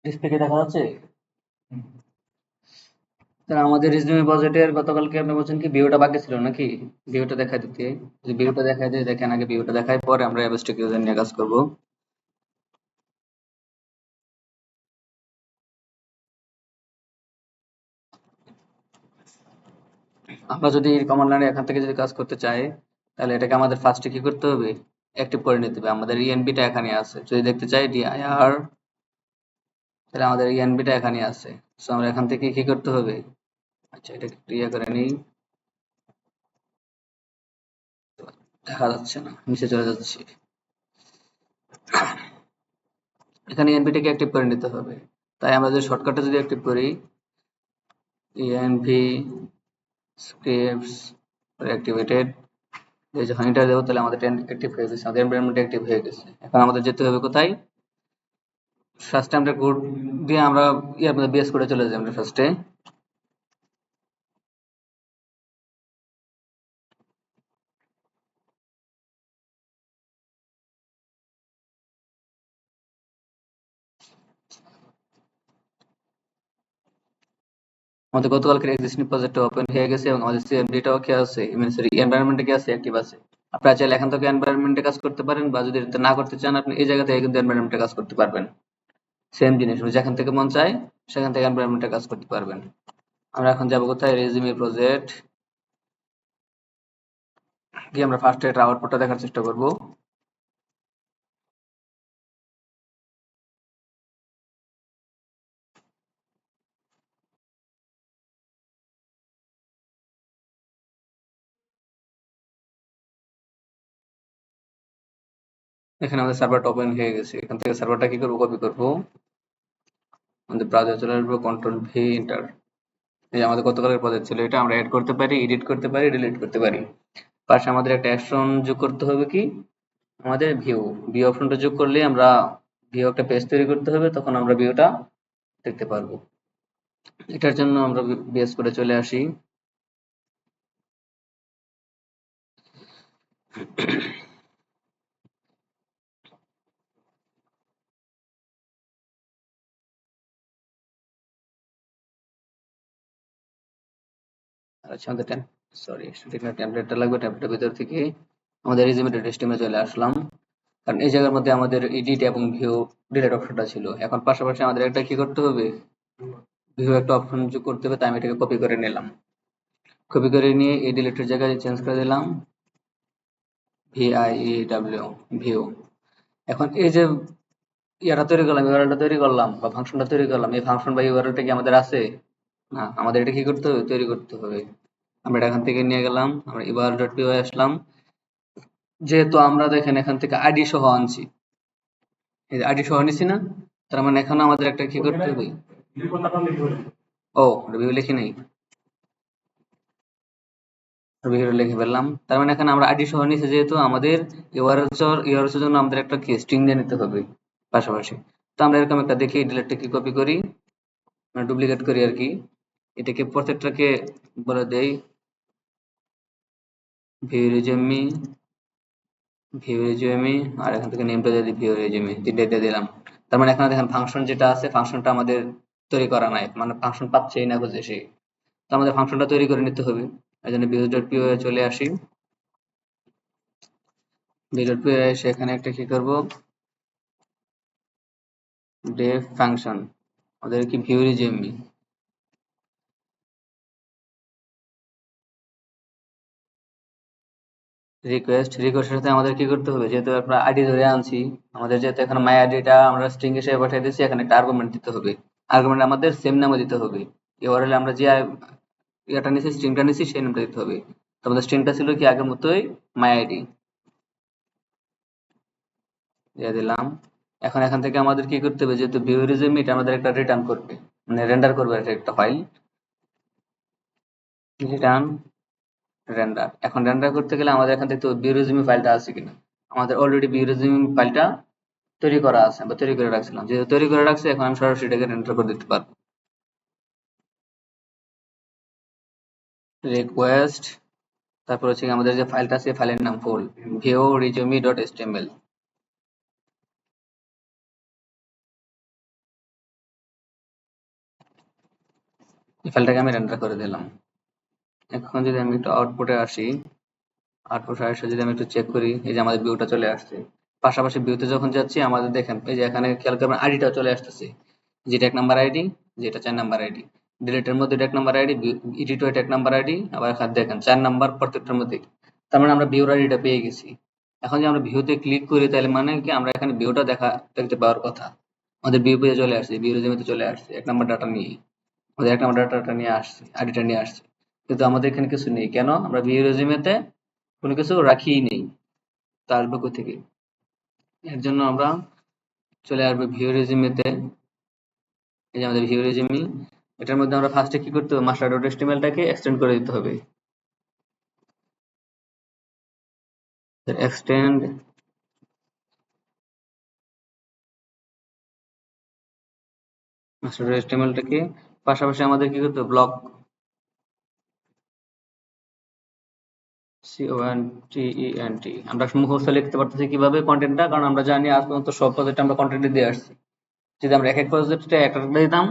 Display কি দেখা যাচ্ছে? তাহলে আমাদের রিজনিউম প্রজেক্টের গতকালকে আপনি বলছেন কি ভিউটা বাকি ছিল নাকি? ভিউটা দেখাই দিতে। যদি ভিউটা দেখাই দেয়, দেখেন আগে ভিউটা দেখাই, পরে আমরা অ্যাবস্ট্রাক্ট ইউজার নিয়ে কাজ করব। আমরা যদি কমান্ড লাইনে এখান থেকে যদি কাজ করতে চাই, তাহলে এটাকে আমাদের ফার্স্টে কি করতে হবে? অ্যাক্টিভ করে নিতে হবে। আমাদের ইএনবিটা এখানে আছে। যদি দেখতে চাই ডিআইআর, তাহলে আমাদের ইএনবিটা এখানে আছে। সো আমরা এখান থেকে কি করতে হবে? আচ্ছা, এটা একটু ইয়ে করে নিই। দেখা যাচ্ছে না, নিচে চলে যাচ্ছি। এখানে ইএনভিটাকে অ্যাক্টিভ করে নিতে হবে। তাই আমরা যদি শর্টকাটে যদি অ্যাক্টিভ করি, ইএনভি স্ক্রিপ্টস অ্যাক্টিভেটেড, যখন এন্টার দেবো তাহলে আমাদের অ্যাক্টিভ হয়ে গেছে, আমাদের এনভায়রনমেন্ট অ্যাক্টিভ হয়ে গেছে। এখন আমাদের যেতে হবে কোথায়? ফার্স্টে আমরা কোড দিয়ে আমরা ইয়ার মধ্যে বিএস করে চলে যাই আমরা ফার্স্টে। আমাদের গতকালকের এক্সিস্টিং প্রজেক্টটা ওপেন হয়ে গেছে এবং আমাদের সিএমডিটাও কি আছে, সরি এনভায়রনমেন্টে কি আছে, অ্যাক্টিভ আছে। আপনারা চাইলে এখান থেকে এনভায়রনমেন্টে কাজ করতে পারেন, বা যদি এটা না করতে চান আপনি এই জায়গা থেকে কিন্তু এনভায়রনমেন্টে কাজ করতে পারবেন। সেম জিনিস, যেখান থেকে মন চায় সেখান থেকে এনভায়রনমেন্টে কাজ করতে পারবেন। আমরা এখন যাবো কোথায়? রেজিউমে প্রজেক্ট গিয়ে আমরা ফার্স্টে এটা আউটপুটটা দেখার চেষ্টা করব। এখানে আমাদের সার্ভারটা ওপেন হয়ে গেছে। এখান থেকে সার্ভারটা কি করবো? কপি করবো, আমাদের ব্রাউজারে চলে আসবো, কন্ট্রোল ভি এন্টার। এই যে আমাদের গতকালের প্রজেক্ট ছিল এটা, আমরা এড করতে পারি, এডিট করতে পারি, ডিলিট করতে পারি। পাশে আমাদের একটা অ্যাকশন যোগ করতে হবে কি, আমাদের ভিউ। ভিউ অপশনটা যোগ করলে আমরা ভিউ একটা পেজ তৈরি করতে হবে, তখন আমরা ভিউটা দেখতে পারবো। এটার জন্য আমরা বিএস করে চলে আসি। আচ্ছা, আমাদের সরি টেমপ্লেটটা লাগবে। টেমপ্লেটের ভিতর থেকে আমাদের রিজিউমে টেস্টিমে চলে আসলাম। কারণ এই জায়গার মধ্যে আমাদের এডিট এবং ভিউ ডিলিট অপশনটা ছিল। এখন পাশাপাশি আমাদের একটা কি করতে হবে? ভিউ একটা অপশন যোগ করতে হবে, তাই আমি এটাকে কপি করে নিলাম। কপি করে নিয়ে এই ডিলিটের জায়গায় চেঞ্জ করে দিলাম ভিআইইডব্লিউ, ভিউ। এখন এই যে ইয়াটা তৈরি করলাম, ইউআরএলটা তৈরি করলাম বা ফাংশনটা তৈরি করলাম, এই ফাংশন বা ইউআরএলটা কি আমাদের আছে? না, আমাদের এটা কি করতে হবে? তৈরি করতে হবে। আমরা এটা এখান থেকে নিয়ে গেলাম, আমরা ইউআরএল.py আসলাম। যেহেতু আমরা দেখেন এখান থেকে আইডি সহ আনছি, এই আইডি সহ নিছি না, তার মানে এখন আমাদের একটা কি করতে হবে? ও, রিভিউ লিখি নাই, রিভিউ লিখে ফেললাম। তার মানে এখানে আমরা আইডি সহ নিছি, যেহেতু আমাদের ইউআরএল এর জন্য আমাদের একটা কি স্ট্রিং দিয়ে নিতে হবে পাশাপাশি। তো আমরা এরকম একটা দেখি, ডিলেটটাকে কপি করি, মানে ডুপ্লিকেট করি আর কি। এটাকে প্রত্যেকটাকে বলে দেই ভিউ রিজিউমি, ভিউ রিজিউমি, আর এখান থেকে নেমটা দিয়ে দিই ভিউ রিজিউমি, তিনটে দিয়ে দিলাম। তার মানে এখানে দেখেন ফাংশন যেটা আছে, ফাংশনটা আমাদের তৈরি করা নাই, মানে ফাংশন পাচ্ছেই না খুঁজে সে। তো আমাদের ফাংশনটা তৈরি করে নিতে হবে। এই জন্য views.py চলে আসি। views.py এসে এখানে একটা কি করব, def ফাংশন, আমাদের কি ভিউ রিজিউমি, রিকোয়েস্টের সাথে আমাদের কি করতে হবে, যেহেতু আমরা আইডি ধরে আনছি, আমাদের যেহেতু এখানে মাই আইডিটা আমরা স্ট্রিং হিসেবে পাঠিয়ে দিচ্ছি, এখানে একটা আর্গুমেন্ট দিতে হবে। আর্গুমেন্ট আমাদের সেম নামে দিতে হবে। ইউআরএল আমরা যে ইয়েটা নিছি, স্ট্রিংটা নিছি, সেই নামটা দিতে হবে। তো আমাদের স্ট্রিংটা ছিল কি আগের মতোই মাই আইডি, দিয়ে দিলাম। এখন এখান থেকে আমাদের কি করতে হবে, যেহেতু ভিউ রিজিউমি এটা আমাদের একটা রিটার্ন করবে, মানে রেন্ডার করবে একটা ফাইল, রিটার্ন রেন্ডার। এখন রেন্ডার করতে গেলে আমাদের এখান থেকে তো ভিউ রিজিউমি ফাইলটা আছে কিনা, আমাদের অলরেডি ভিউ রিজিউমি ফাইলটা তৈরি করা আছে বা তৈরি করে রাখছিলাম, যেহেতু তৈরি করে রাখছি এখন আমি সরাসরি এটাকে রেন্ডার করে দিতে পারবো। রিকোয়েস্ট, তারপর হচ্ছে আমাদের যে ফাইলটা আছে ফাইলের নাম ফুল ভিউ রিজিউমি ডট এচটিএমএল। এই ফাইলটাকে আমি রেন্ডার করে দিলাম। এখন যদি আমি একটু আউটপুটে আসি, আউটপুটে এসে যদি আমি একটু চেক করি, এই যে আমাদের ভিউটা চলে আসছে। পাশাপাশি ভিউতে যখন যাচ্ছি আমাদের দেখেন এই যে এখানে খেয়াল করবেন আইডিটা চলে আসতেছে, যেটা 1 নাম্বার আইডি, যেটা 4 নাম্বার আইডি। ডিলিটের মধ্যে এটা 1 নাম্বার আইডি, এডিটও এটা 1 নাম্বার আইডি, আবার এখানে দেখেন 4 নাম্বার প্রত্যেকটার মধ্যে। তার মানে আমরা ভিউর আইডিটা পেয়ে গেছি। এখন যদি আমরা ভিউতে ক্লিক করি তাহলে মানে কি আমরা এখানে ভিউটা দেখতে পাওয়ার কথা। আমাদের ভিউ পেজে চলে আসছে, ভিউ রেজিউমেতে চলে আসছে 1 নাম্বার ডাটা নিয়ে। আমাদের 1 নাম্বার ডাটাটা নিয়ে আসছে, আইডিটা নিয়ে আসছে। কিন্তু আমাদের এখানে কিছু নেই। কেন? আমরা ভিউ রেজিউমেতে কোনো কিছু রাখিই নেই। তো আসবে কোত্থেকে? এর জন্য আমরা চলে আসবো ভিউ রেজিউমেতে। এই যে আমাদের ভিউ রেজিউমি, এটার মধ্যে আমরা ফার্স্টে কি করতে হবে? মাস্টার ডট এচটিএমএল টাকে এক্সটেন্ড করে দিতে হবে। এক্সটেন্ড মাস্টার ডট এচটিএমএল টাকে পাশাপাশি আমাদের কি করতে হবে? Block CONTENT। আমরা মুখস্থ লিখতে পারতেছি কিভাবে কন্টেন্টটা, কারণ আমরা জানি আজ পর্যন্ত সব প্রজেক্টে আমরা কন্টেন্ট দিয়ে আসছি। যদি আমরা এক এক প্রজেক্টে একটা একটা দিতাম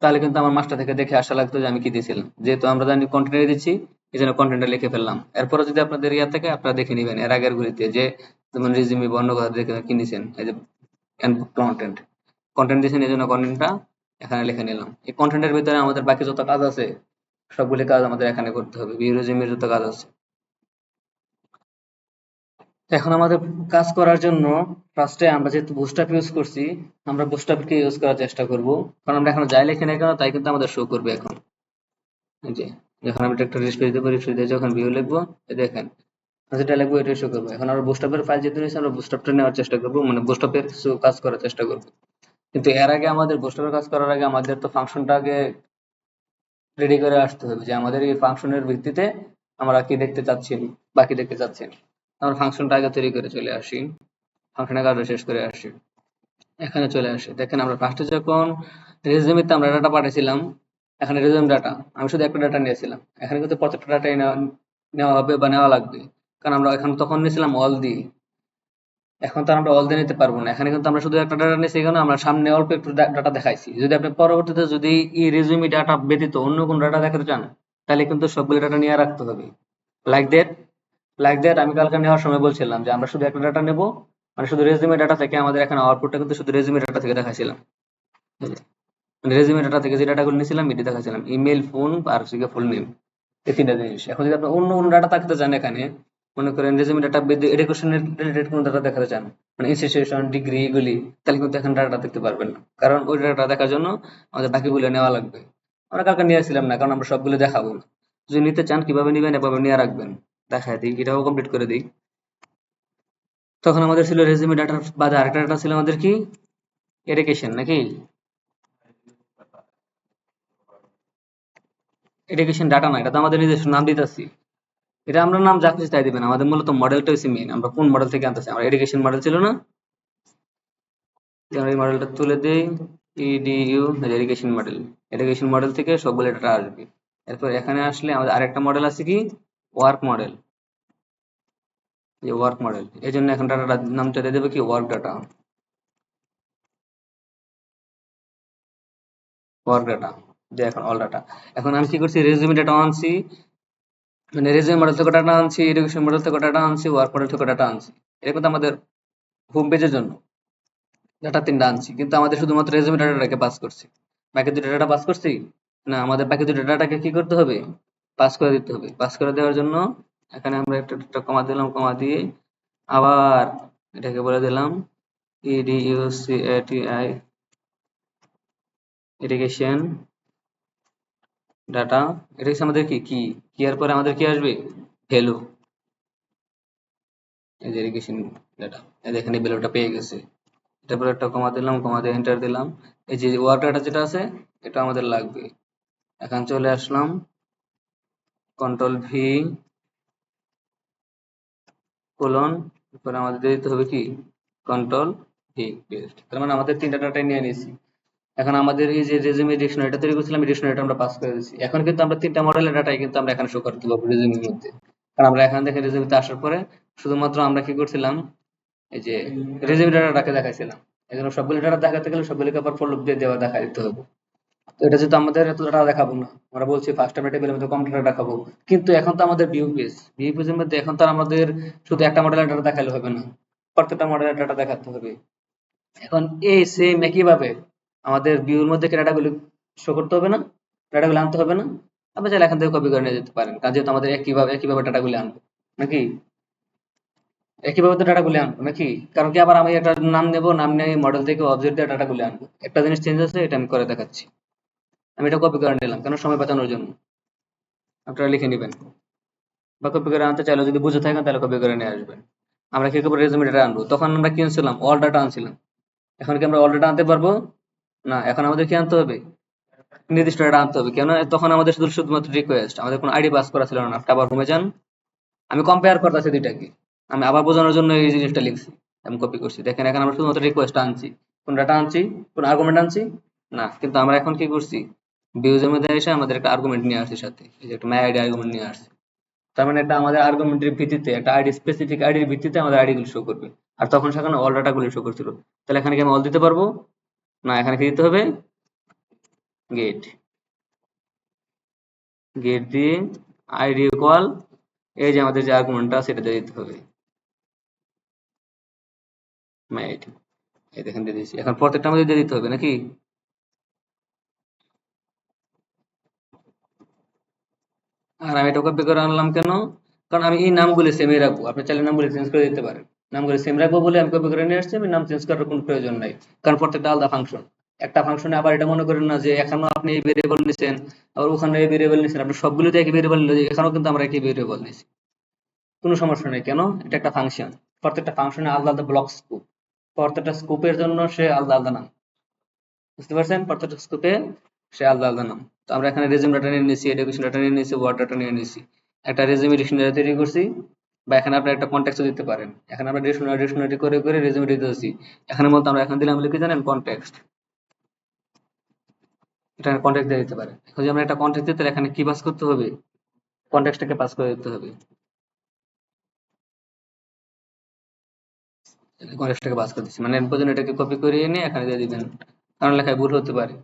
তাহলে কিন্তু আমার মাস্টার থেকে দেখে আসা লাগতো যে আমি কি দিয়েছিলাম। যেহেতু আমরা জানি কন্টেন্ট দিচ্ছি, এই জন্য কন্টেন্টটা লিখে ফেললাম। এরপরে যদি আপনাদের ইয়া থেকে আপনারা দেখে নেবেন এর আগের গুলিতে যে যেমন রিজিউমি বর্ণ কথা দেখে কি নিছেন, এই যে কন্টেন্ট কন্টেন্ট দিয়েছেন, এই জন্য কন্টেন্টটা এখানে লিখে নিলাম। এই কন্টেন্টের ভিতরে আমাদের বাকি যত কাজ আছে সবগুলি কাজ আমাদের এখানে করতে হবে, ভিউ রেজিউমির যত কাজ আছে। এখন আমাদের কাজ করার জন্য ফার্স্টে আমরা যেহেতু বুস্টআপ ইউজ করছি, আমরা বুস্টআপকে ইউজ করার চেষ্টা করব। কারণ আমরা এখন যাই লিখি না কেন তাই কিন্তু আমাদের শো করবে এখন। এই যে যখন আমি একটা রিফ্রেশ দেবো, রিফ্রেশ দিয়ে যখন ভিউ লিখবো, এই দেখেন যেটা লিখবো এটাই শো করবে। এখন আমরা বুস্টআপের ফাইল যেহেতু নিয়েছি আমরা বুস্টআপটা নেওয়ার চেষ্টা করবো, মানে বুস্টআপের কিছু কাজ করার চেষ্টা করবো। কিন্তু এর আগে আমাদের বুস্টআপের কাজ করার আগে আমাদের তো ফাংশনটাকে রেডি করে আসতে হবে যে আমাদের এই ফাংশনের ভিত্তিতে আমরা কি দেখতে চাচ্ছি বা কি দেখতে চাচ্ছি না। আমরা ফাংশনটা আগে তৈরি করে চলে আসি, ফাংশনের কাজটা শেষ করে আসি, এখানে চলে আসে। দেখেন আমরা ফার্স্টে যখন রেজুমেতে আমরা ডাটা পাঠিয়েছিলাম, এখানে রেজুম ডাটা আমি শুধু একটা ডাটা নিয়েছিলাম। এখানে কিন্তু প্রত্যেকটা ডাটাই নেওয়া হবে বা নেওয়া লাগবে, কারণ আমরা এখানে তখন নিয়েছিলাম অল দিয়ে। এখন তো আর আমরা অল দিয়ে নিতে পারবো না, এখানে কিন্তু আমরা শুধু একটা ডাটা নিয়েছি, এখানে আমরা সামনে অল্প একটু ডাটা দেখাইছি। যদি আপনি পরবর্তীতে যদি এই রেজুমি ডাটা ব্যতীত অন্য কোনো ডাটা দেখাতে চান তাহলে কিন্তু সবগুলো ডাটা নিয়ে রাখতে হবে। লাইক দ্যাট, আমি কালকে নেওয়ার সময় বলছিলাম যে আমরা শুধু একটা ডাটা নেব, মানে শুধু রেজুমে ডাটা থেকে আমাদের এখানে আউটপুটটা কিন্তু শুধু রেজুমে ডাটা থেকে দেখাইছিলাম। মানে রেজুমে ডাটা থেকে যে ডাটাগুলো নিয়েছিলাম এটি দেখাচ্ছিলাম, ইমেল, ফোন আর হচ্ছে ফুল নেম, এই তিনটা জিনিস। এখন যদি আপনি অন্য কোনো ডাটা থাকতে চান এখানে, মনে করেন রেজুমে ডাটা এডুকেশন রিলেটেড কোনো ডাটা দেখাতে চান, মানে ইনস্টিটিউশন, ডিগ্রি এগুলি, তাহলে কিন্তু এখানে ডাটা দেখতে পারবেন না, কারণ ওই ডাটা দেখার জন্য আমাদের বাকিগুলো নেওয়া লাগবে। আমরা কালকে নিয়ে আসছিলাম না, কারণ আমরা সবগুলো দেখাবো না। যদি নিতে চান কিভাবে নিবেন এভাবে নিয়ে রাখবেন, দেখায় দিই, এটাও কমপ্লিট করে দিই। তখন আমাদের ছিল রেজুমে ডাটার বাদে আরেকটা ডাটা ছিল আমাদের কি, এডুকেশন নাকি, এডুকেশন ডাটা না, এটা তো আমাদের নিজস্ব নাম দিতেছি। এটা আমরা নাম যা খুশি তাই দিবেন, আমাদের মূলত মডেলটা হচ্ছে মেইন, আমরা কোন মডেল থেকে আনতেছি। আমরা এডুকেশন মডেল ছিল না, আমরা এই মডেলটা তুলে দিই, edu education model. Education model থেকে সবগুলো ডাটা আসবে। এরপর এখানে আসলে আমাদের আরেকটা মডেল আছে কি, ওয়ার্ক মডেল। এই ওয়ার্ক মডেল, এই জন্য এখন ডাটাটার নামটা দিয়ে দেবে কি, ওয়ার্ক ডাটা, ওয়ার্ক ডাটা দিয়ে এখন অল ডাটা। এখন আমি কি করছি, রেজিউমে ডাটা আনছি, মানে রেজিউমে মডেল থেকে ডাটা আনছি, এডুকেশন মডেল থেকে ডাটা আনছি, ওয়ার্ক মডেল থেকে ডাটা আনছি। এটা কিন্তু আমাদের হোম পেজের জন্য ডাটা তিনটা আনছি, কিন্তু আমাদের শুধুমাত্র রেজুমে ডাটাটাকে পাস করছি। বাকি দুটো ডাটা পাস করছি না, আমাদের বাকি দুটো ডাটাকে কি করতে হবে, পাস করে দিতে হবে। পাস করে দেওয়ার জন্য এখানে আমরা একটা কমা দিলাম, কমা দিয়ে আবার এটাকে বলে দিলাম EDUCATI ইরিগেশন ডাটা। এটা হচ্ছে আমাদের কি কি কি এর পরে আমাদের কি আসবে, ভ্যালু। এই যে ইরিগেশন ডাটা, এই যে এখানে ভ্যালুটা পেয়ে গেছে। তারপরে একটা কমা দিলাম, কমা দিয়ে এন্টার দিলাম। এই যে ওয়ার্ক ডাটা যেটা আছে এটা আমাদের লাগবে। এখন চলে আসলাম, কন্ট্রোল ভি কোলন, এরপরে আমাদের দিতে হবে কি, কন্ট্রোল ভি পেস্ট। তার মানে আমাদের তিনটা ডাটাই নিয়ে নিয়েছি। এখন আমাদের এই যে রেজিউমে ডিকশনারিটা তৈরি করছিলাম, এই ডিকশনারিটা আমরা পাস করে দিচ্ছি। এখন কিন্তু আমরা তিনটা মডেলের ডাটাই কিন্তু আমরা এখানে শো করতে পারবো রেজিউমের মধ্যে, কারণ আমরা এখান থেকে রেজিউমেতে আসার পরে শুধুমাত্র আমরা কি করছিলাম, এই যে রেজিউমে ডাটাটাকে দেখাইছিলাম। এই জন্য সবগুলো ডাটা দেখাতে গেলে সবগুলোকে আবার ফর লুপ দিয়ে দেওয়া দেখা দিতে হবে। তো এটা যেহেতু আমাদের এত ডাটা দেখাবো না, আমরা বলছি ফার্স্ট টাইম টেবিলের মধ্যে কম ডাটা দেখাবো, কিন্তু এখন তো আমাদের ভিউ পেজের মধ্যে এখন তো আর আমাদের শুধু একটা মডেলের ডাটা দেখালে হবে না, প্রত্যেকটা মডেলের ডাটা দেখাতে হবে। এখন এই সেম একইভাবে আমাদের ভিউর মধ্যে কি ডাটাগুলো শো করতে হবে না, ডাটাগুলো আনতে হবে না? আপনি চাইলে এখান থেকে কপি করে নিয়ে যেতে পারেন, কারণ যেহেতু আমাদের একইভাবে ডাটাগুলো আনবো নাকি, একইভাবে তো ডাটাগুলো আনবো নাকি, কারণ কি আবার আমি একটা নাম নেবো, নাম নিয়ে মডেল থেকে অবজেক্ট দিয়ে ডাটাগুলো আনবো, একটা জিনিস চেঞ্জ আছে, এটা আমি করে দেখাচ্ছি। আমি এটা কপি করে নিলাম কেন, সময় বাঁচানোর জন্য। আপনারা লিখে নিবেন, বা কপি করে আনতে চাইলে যদি বুঝে থাকেন তাহলে কপি করে নিয়ে আসবেন। আমরা কি করবো, রেজুমে ডাটা আনবো, তখন আমরা কি আনছিলাম, অল ডাটা আনছিলাম। এখন কি আমরা অল ডাটা আনতে পারবো না, এখন আমাদের কি আনতে হবে, নির্দিষ্ট ডাটা আনতে হবে। কেন, তখন আমাদের শুধুমাত্র রিকোয়েস্ট, আমাদের কোনো আইডি পাস করা ছিল না। আপনি আবার হোমে যান, আমি কম্পেয়ার করতেছি দুইটাকে, আমি আবার বোঝানোর জন্য এই জিনিসটা লিখছি, আমি কপি করছি। দেখেন এখন আমরা শুধুমাত্র রিকোয়েস্ট আনছি, কোন ডাটা আনছি, কোন আর্গুমেন্ট আনছি না, কিন্তু আমরা এখন কি করছি, ভিউজের মধ্যে এসে আমাদের একটা আর্গুমেন্ট নিয়ে আসছি সাথে, এই যে একটা মাই আইডি আর্গুমেন্ট নিয়ে আসছি। তার মানে এটা আমাদের আর্গুমেন্টের ভিত্তিতে, একটা আইডি স্পেসিফিক আইডির ভিত্তিতে আমাদের আইডি গুলো শো করবে। আর তখন সেখানে অল ডাটা গুলো শো করছিল। তাহলে এখানে কি আমি অল দিতে পারবো না, এখানে কি দিতে হবে, গেট, গেট দিয়ে আইডি ইকুয়াল, এই যে আমাদের যে আর্গুমেন্টটা সেটা দিয়ে দিতে হবে মাই আইডি, এই দেখেন দিয়ে দিয়েছি। এখন প্রত্যেকটা আমাদের দিয়ে দিতে হবে নাকি, আর আমি এটা কপি করে আনলাম কেন, কারণ আমি এই নামগুলো সেমই রাখবো, আপনি চাইলে নামগুলো চেঞ্জ করে দিতে পারেন। নামগুলো সেম রাখবো বলে আমি কপি করে নিয়ে আসছি, আমি নাম চেঞ্জ করার কোনো প্রয়োজন নাই, কারণ প্রত্যেকটা আলাদা ফাংশন। একটা ফাংশনে আবার এটা মনে করেন না যে এখানেও আপনি এই ভেরিয়েবল নিছেন, আবার ওখানে এই ভেরিয়েবল নিছেন, আপনি সবগুলোতে একই ভেরিয়েবল নিলে এখানেও কিন্তু আমরা একই ভেরিয়েবল নিছি, কোনো সমস্যা নেই। কেন, এটা একটা ফাংশন, প্রত্যেকটা ফাংশনে আলাদা আলাদা ব্লক স্কোপ, প্রত্যেকটা স্কোপের জন্য সে আলাদা আলাদা নাম, বুঝতে পারছেন, প্রত্যেকটা স্কোপে সে আলাদা আলাদা নাম। তো আমরা এখানে রেজিউম ডাটা নিয়ে নিয়েছি, এডুকেশন ডাটা নিয়ে নিয়েছি, ওয়ার্ড ডাটা নিয়ে নিয়েছি, একটা রেজিউমে ডিকশনারি তৈরি করছি, বা এখানে আপনি একটা কনটেক্সট দিতে পারেন। এখানে আমরা ডিকশনারি করে করে রেজিউমে দিতেছি, এখানে বলতে আমরা এখানে দিলাম কি জানেন, কনটেক্সট, এটা কনটেক্সট দিয়ে দিতে পারেন। এখন যদি আমরা একটা কনটেক্সট দিতে, এখানে কি পাস করতে হবে, কনটেক্সটটাকে পাস করে দিতে হবে, কনটেক্সটটাকে পাস করে দিচ্ছি, মানে এর প্রয়োজন এটাকে কপি করে এনে এখানে দিয়ে দিবেন, কারণ লেখায় ভুল হতে পারে।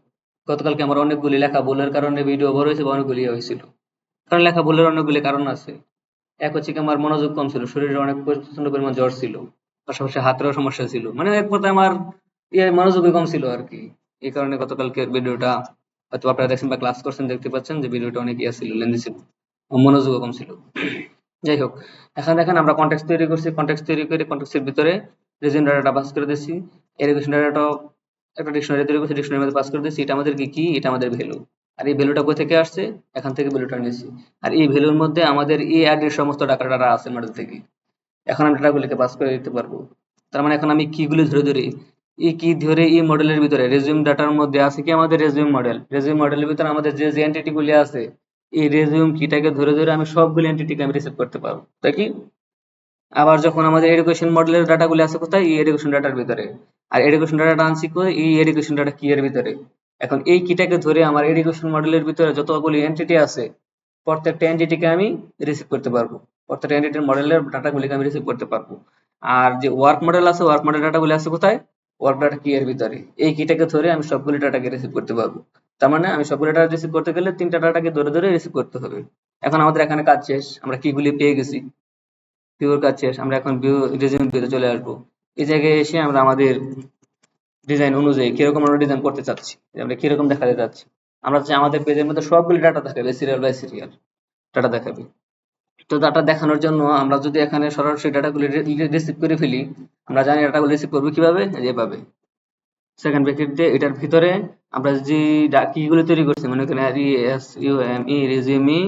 গতকালকে আমার অনেকগুলি লেখা ভুলের কারণে ভিডিও বড় হয়েছে বা অনেকগুলি হয়েছিল, কারণ লেখা ভুলের অনেকগুলি কারণ আছে। এক হচ্ছে কি, আমার মনোযোগ কম ছিল, শরীরে অনেক প্রচন্ড পরিমাণ জ্বর ছিল, পাশাপাশি হাতেরও সমস্যা ছিল, মানে এক কথায় আমার মনোযোগই কম ছিল আর কি। এই কারণে গতকালকের ভিডিওটা হয়তো আপনারা দেখছেন বা ক্লাস করছেন, দেখতে পাচ্ছেন যে ভিডিওটা অনেক ছিল, লেন্দি ছিল, মনোযোগও কম ছিল। যাই হোক, এখন দেখেন আমরা কন্টেক্সট তৈরি করছি, কন্টেক্সট তৈরি করে কন্টেক্সটের ভিতরে রিজন ডাটাটা পাস করে দিচ্ছি, এডুকেশন ডাটাটা একটা ডিকশনারি তৈরি করছি, ডিকশনারির মধ্যে পাস করে দিচ্ছি, এটা আমাদের কি, এটা আমাদের ভ্যালু। আর এই ভ্যালুটা কোথা থেকে আসছে, এখান থেকে ভ্যালুটা নিয়েছি। আর এই ভ্যালুর মধ্যে আমাদের এই আইডির সমস্ত ডাটা আছে মডেল থেকে, এখন আমি ডাটাগুলিকে পাস করে দিতে পারবো। তার মানে এখন আমি কিগুলি ধরে ধরে, এই কি ধরে এই মডেলের ভিতরে রেজিউম ডাটার মধ্যে আছে কি আমাদের রেজিউম মডেল, রেজিউম মডেলের ভিতরে আমাদের যে যে এন্টিটি গুলি আছে, এই রেজিউম কিটাকে ধরে ধরে আমি সবগুলো এন্টিটিকে আমি রিসিভ করতে পারবো, তাই কি। আবার যখন আমাদের এডুকেশন মডেলের ডাটাগুলি আছে কোথায়, এই এডুকেশন ডাটার ভিতরে, আর এডুকেশন ডাটাটা আনছি কোথায়, এই এডুকেশন ডাটা কি এর ভিতরে। এখন এই কিটাকে ধরে আমার এডুকেশন মডেলের ভিতরে যতগুলি এন্টিটি আছে, প্রত্যেকটা এন্টিটিকে আমি রিসিভ করতে পারবো, প্রত্যেকটা এন্টিটির মডেলের ডাটাগুলিকে আমি রিসিভ করতে পারবো। আর যে ওয়ার্ক মডেল আছে, ওয়ার্ক মডেল ডাটাগুলি আছে কোথায়, ওয়ার্ক ডাটা কি এর ভিতরে, এই কিটাকে ধরে আমি সবগুলি ডাটাকে রিসিভ করতে পারবো। তার মানে আমি সবগুলি ডাটা রিসিভ করতে গেলে তিনটা ডাটাকে ধরে ধরে রিসিভ করতে হবে। এখন আমাদের এখানে কাজ শেষ, আমরা কিগুলি পেয়ে গেছি, ভিউর কাজ শেষ, আমরা এখন রেজিউম ভিউতে চলে আসবো। এই জায়গায় এসে আমরা আমাদের ডিজাইন অনুযায়ী কিরকম আমরা ডিজাইন করতে চাচ্ছি, যে আমরা কিরকম দেখাতে চাচ্ছি, আমরা চাই আমাদের পেজের মধ্যে সবগুলি ডাটা দেখাবে, সিরিয়াল বাই সিরিয়াল ডাটা দেখাবে। তো ডাটা দেখানোর জন্য আমরা যদি এখানে সরাসরি ডাটাগুলি রিসিভ করে ফেলি, আমরা জানি ডাটাগুলি রিসিভ করবো কিভাবে, যেভাবে সেকেন্ড ব্র্যাকেট দিয়ে এটার ভিতরে আমরা যে কিগুলি তৈরি করছি, মনে করেন রিএসইউএমই রেজিউমি